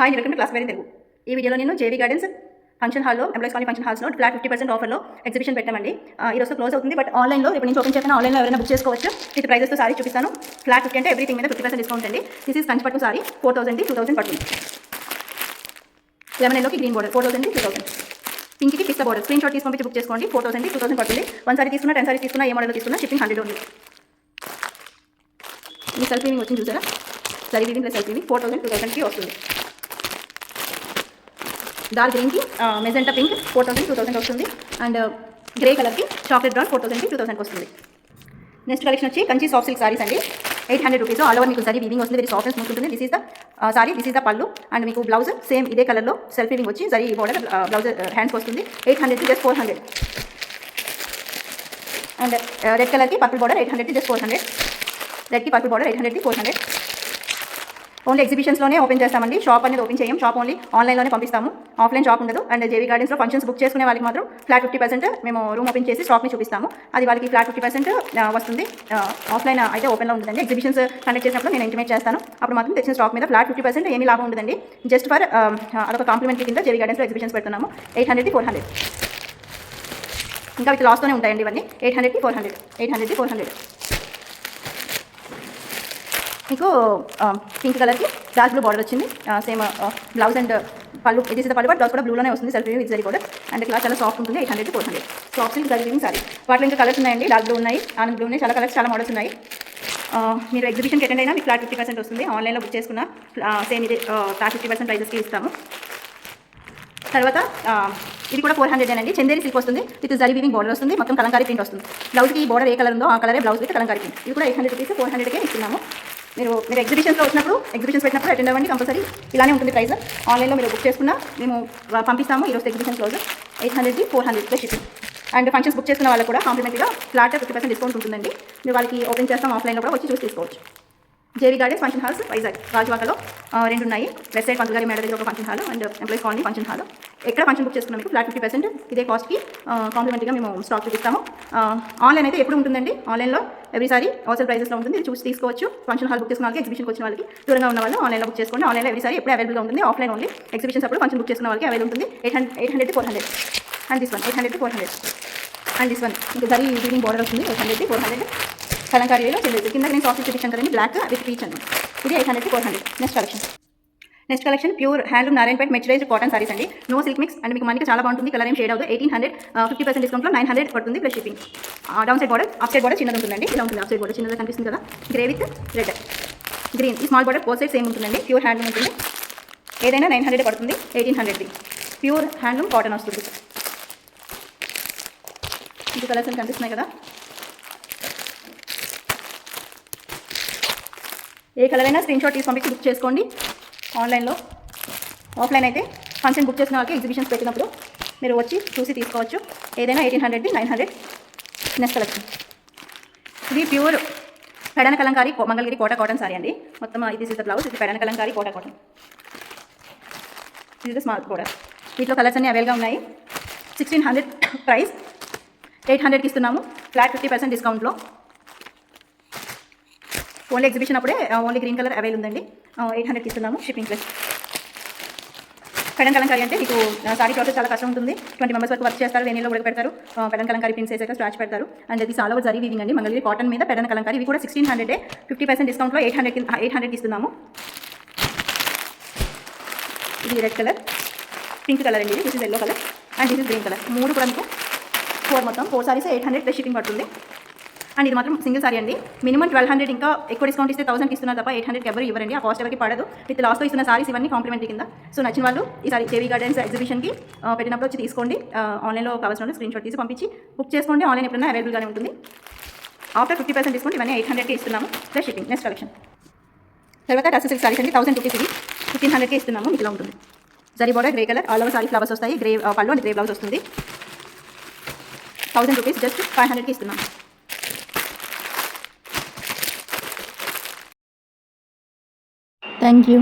Hi, welcome to class very Telugu. ఈ వీడియోలో నేను జేవీ గార్డెన్స్ ఫంక్షన్ హాల్లో, ఎంప్లాయీస్ కాలనీ ఫంక్షన్ హాల్స్లో ఫ్లాట్ 50% ఆఫర్లో ఎగ్జిబిషన్ పెట్టామండి. ఈరోజు క్లోజ్ అవుతుంది, బట్ ఆన్లైన్లో రేపు నుంచి ఓపెన్ చేసిన ఆన్లైన్లో ఎవరైనా బుక్ చేసుకోవచ్చు. విత్ ప్రైజెస్తో సారీ చూపిస్తాను. ఫ్లాట్ 50 అంటే ఎవ్రీథింగ్ మీద 50% డిస్కౌంట్ అండి. దిస్ ఈస్ కంచిపట్టు సారీ 4000 2000 పడుతుంది. లెమన్ ఎల్లోకి గ్రీన్ బోర్డర్ 4000 2000. పింక్కి పిస్తా బోర్డర్ స్క్రీన్ షాట్ తీసి పంపించి బుక్ చేసుకోండి. 4000 2000 పడుతుంది. 1 సారీ తీసుకున్నా 10 సారీ తీసుకున్నా ఏ మోడల్ తీసుకున్నా షిప్పింగ్ 100 ఉంది. మీ సెల్ఫ్ వీవింగ్ వచ్చింది చూసారా, సరీ వీవింగ్ ప్లస్ సెల్ఫ్ వీవింగ్ 4000 2000కి వస్తుంది. డార్క్ గ్రీన్కి మెజెంటా పింక్ 4000 2000 వస్తుంది. అండ్ గ్రే కలర్కి చాక్లెట్ బ్రౌన్ 4000 2000 వస్తుంది. నెక్స్ట్ కలెక్షన్ వచ్చి కంచి సాఫ్ట్ సిల్క్ సారీస్ అండి. 800 రూపీస్. ఆల్ ఓవర్ మీకు సరీ వీవింగ్ వస్తుంది. వెరీ సాఫ్ట్ అండ్ స్మూత్ ఉంటుంది. This is the sorry, this is the పళ్ళు. అండ్ మీకు బ్లౌజ్ సేమ్ ఇదే కలర్లో సెల్ఫ్ వీవింగ్ వచ్చి జరీ బోర్డర్ బ్లౌజ్ హ్యాండ్స్కి వస్తుంది. 800 జస్ట్ 400. అండ్ రెడ్ కలర్కి పర్పుల్ బోర్డర్ 800 జస్ట్ 400. రెడ్కి పర్పుల్ బోర్డర్ 800 400. ఓన్లీ ఎగ్జిబిషన్స్లోనే ఓపెన్ చేస్తామండి. షాప్ అనేది ఓపెన్ చేయం. షాప్ ఓన్లీ ఆన్లైన్లోనే పంపిస్తాము. ఆఫ్లైన్ షాప్ ఉండదు. అండ్ జేవీ గార్డెన్స్లో ఫంక్షన్స్ బుక్ చేసుకునే వాళ్ళకి మాత్రం ఫ్లాట్ 50% మేము రూమ్ ఓపెన్ చేసి స్టాక్ని చూపిస్తాము. అది వాళ్ళకి ఫ్లాట్ 50% వస్తుంది. ఆఫ్లైన్ అయితే ఓపెన్లో ఉంటుందండి. ఎగ్జిబిషన్స్ కండక్ట్ చేసినప్పుడు నేను ఇంటిమేట్ చేస్తాను. అప్పుడు మాత్రం తెచ్చిన స్టాక్ మీద ఫ్లాట్ 50% ఏమీ లాభం ఉండదండి. జస్ట్ ఫర్ అదొక కాంప్లిమెంటరీ కింద జేవీ గార్డెన్స్లో ఎగ్జిబిషన్స్ పెడుతున్నాము. 800 400. ఇంకా విత్ లాస్తోనే ఉంటాయండి ఇవన్నీ. 800 400 800 400. మీకు పింక్ కలర్కి డార్క్ బ్లూ బార్డర్ వచ్చింది. సేమ్ బ్లౌజ్ అండ్ పళ్ళు ఇది పళ్ళు, బట్ బ్లౌజ్ కూడా బ్లూలోనే వస్తుంది. Self with zari border. And cloth చాలా సాఫ్ట్ ఉంటుంది. 800 400. Soft silk zari weaving sorry. వాటిలో ఇంకా కలర్స్ ఉన్నాయండి. డార్క్ బ్లూ ఉన్నాయి, ఆనంద్ బ్లూ ఉన్నాయి, చాలా కలర్స్, చాలా మోడల్స్ ఉన్నాయి. మీరు ఎగ్జిబిషన్కి అటెండ్ అయినా మీకు ఫ్లాట్ 50% వస్తుంది. ఆన్లైన్లో బుక్ చేసుకున్న సేమ్ ఇదే ఫ్లాట్ 50% ప్రైజెస్కి ఇస్తాము. తర్వాత ఇది కూడా 400 అండి. చందేరి సిల్క్ వస్తుంది. విత్ జరీ వీవింగ్ బోర్డర్ వస్తుంది. మొత్తం కలంకారీ ప్రింట్ వస్తుంది. బ్లౌజ్కి బోర్డర్ ఏ కలర్ ఉందో ఆ కలరే బ్లౌజ్ విత్ కలంకారీ ప్రింట్. ఇది కూడా 800 రూపీస్ 400కే ఇస్తున్నాము. మీరు ఎగ్జిబిషన్స్లో వచ్చినప్పుడు ఎగ్జిబిషన్స్ పెట్టినప్పుడు అటెండ్ అవ్వండి. కంపల్సరీ ఇలానే ఉంటుంది ప్రైస్. ఆన్లైన్లో మీరు బుక్ చేసుకున్నా మేము పంపిస్తాము. ఈరోజు exhibition close 800 400 shipping. And functions book చేసుకున్న వాళ్ళకి కూడా కాంప్లిమెంటరీగా ఫ్లాట్ 50% డిస్కౌంట్ ఉంటుందండి. మీరు వాళ్ళకి ఓపెన్ చేస్తాం. ఆఫ్లైన్లో కూడా వచ్చి చూసి తీసుకోవచ్చు. JV gardens function halls Vizag రాజవాకలో 2 ఉన్నాయి. వెస్ట్ సైడ్ పంతులు గారి మేడ దగ్గర ఒక function hall and employees colony function hall. ఎక్కడ ఫంక్షన్ బుక్ చేసుకున్నాం మీకు ఫ్లాట్ 50% ఇదే కాస్ట్కి కాంప్లిమెంటరీగా మేము స్టాక్ చూపిస్తాము. ఆన్లైన్ అయితే ఎప్పుడు ఉంటుందండి. ఆన్లైన్లో ఎవ్రీసారి హోల్సేల్ ప్రైసెస్లో ఉంటుంది. ఇది చూసి తీసుకోవచ్చు. ఫంక్షన్ హాల్ బుక్ చేసుకున్న వాళ్ళకి, ఎగ్జిబిషన్కి వచ్చిన వాళ్ళకి, దూరంగా ఉన్న వాళ్ళు ఆన్లైన్లో బుక్ చేసుకోండి. ఆన్లైన్లో ఎవ్రీసారి ఎప్పుడు అవైలబుల్గా ఉంటుంది. Offline only. ఎగ్జిబిషన్స్ అప్పుడు ఫంక్షన్ బుక్ చేసుకున్న వాళ్ళకి అవైలబుల్ ఉంటుంది. 800 400. And this one 800 400. And this one ఇంకా జరీ వీవింగ్ బోర్డర్ వస్తుంది. 800 400. కలంకారీలో చెల్లేదు. కింద నేను సాఫ్ట్ చూపించాను కదండి, బ్లాక్ విత్ పీచ్ అండి. ఇది 800 400. Next collection pure handloom Narayanpet mercerised cotton saris అండి. No silk mix. అండ్ మీకు మనకి చాలా బాగుంటుంది. కలర్ ఏం షేడ్ అవుతుంది. 1800 50% డిస్కౌంట్లో 900 పడుతుంది plus shipping. Down side border, up side border చిన్నది ఉంటుందండి. ఇలా ఉంటుంది. అప్ సైడ్ బార్డర్ చిన్నది కనిపిస్తుంది కదా, గ్రే విత్ రెడ్ గ్రీన్. ఈ small border both side same ఉంటుందండి. ప్యూర్ హ్యాండ్లూమ్ ఉంటుంది. ఏదైనా 900 పడుతుంది. 1800ది ప్యూర్ హ్యాండ్లూమ్ కాటన్ వస్తుంది. ఇది కలర్స్ అని కనిపిస్తున్నాయి కదా. ఏ కలర్ అయినా స్క్రీన్ షాట్ తీసి పంపించి బుక్ చేసుకోండి ఆన్లైన్లో. ఆఫ్లైన్ అయితే ఫంక్షన్ బుక్ చేసిన వాళ్ళకి ఎగ్జిబిషన్స్ పెట్టినప్పుడు మీరు వచ్చి చూసి తీసుకోవచ్చు. ఏదైనా 1800ది 900. నెక్స్ట్ కలెక్షన్ ఇది ప్యూర్ పెడన కలంకారీ మంగళగిరి కోట కాటన్ సారీ అండి. మొత్తం ఇది ఇస్ ద బ్లౌజ్. ఇది పెడన కలంకారీ కోట కాటన్. ఇది ద స్మాల్ బోర్డర్. వీటిలో కలర్స్ అన్నీ అవైలబుల్గా ఉన్నాయి. 1600 ప్రైస్. 800కి ఇస్తున్నాము ఫ్లాట్ 50% డిస్కౌంట్లో. ఓన్లీ ఎగ్జిబిషన్ అప్పుడే ఓన్లీ గ్రీన్ కలర్ అవైలబుల్ ఉందండి. 800కి ఇస్తున్నాము షిప్పింగ్ ప్లస్. పెడన్ కలంకారీ అంటే మీకు సారీ ప్రాసెస్ చాలా కష్టం ఉంటుంది. 20 మెంబర్స్ వరకు వర్క్ చేస్తారు. వేణీలో ఉడకపెడతారు. పెడన్ కలంకారీ ప్రింట్స్ వేసాక స్టార్చ్ పెడతారు. అండ్ ఇది ఆల్ ఓవర్ జరీ వీవింగ్ అండి. మంగళగిరి కాటన్ మీద పెడన్ కలంకారీ. ఇవి కూడా 1600 50% డిస్కౌంట్లో 800కి ఇస్తున్నాము. ఇది రెడ్ కలర్, పింక్ కలర్ అండి. This is yellow colour and this is green colour. 3 కూడా మీకు 4 సారీస్ 800 ప్లస్ షిప్పింగ్ పడుతుంది. అండ్ ఇది మాత్రం సింగిల్ సారీ అండి. మినిమం 1200. ఇంకా ఎక్కువ డిస్కౌంట్ ఇస్తే 1000కి ఇస్తున్నారు తప్ప 800కి ఎవరు ఇవ్వరండి. ఆ కాస్ట్ ఎవరికి పడదు. విత్ లాస్ట్లో ఇస్తున్న సారీస్ ఇవన్నీ కాంప్లిమెంటరీ కింద. సో నచ్చిన వాళ్ళు ఈసారి జేవీ గార్డెన్స్ ఎగ్జిబిషన్కి పెట్టినప్పుడు వచ్చి తీసుకోండి. ఆన్లైన్లో కావాల్సిన స్క్రీన్ షాట్ తీసి పంపించి బుక్ చేసుకోండి. ఆన్లైన్ ఎప్పుడైనా అవైలబుల్గానే ఉంటుంది. ఆఫ్టర్ 50% డిస్కౌంట్ ఇవన్నీ 800కి ఇస్తున్నాము ప్లస్ షిప్పింగ్. నెక్స్ట్ కలెక్షన్ తర్వాత టస్ సిల్క్ సారీస్ అండి. 1000 రూపీస్. ఇది 1500కి ఇస్తున్నాము. మీకు ఇలా ఉంటుంది. Zari border grey colour. All over sorry flowers వస్తాయి. గ్రే పళ్ళు అండ్ గ్రే బ్లౌజ్ వస్తుంది. 1000 రూపీస్ జస్ట్ 500కి ఇస్తున్నాము. Thank you.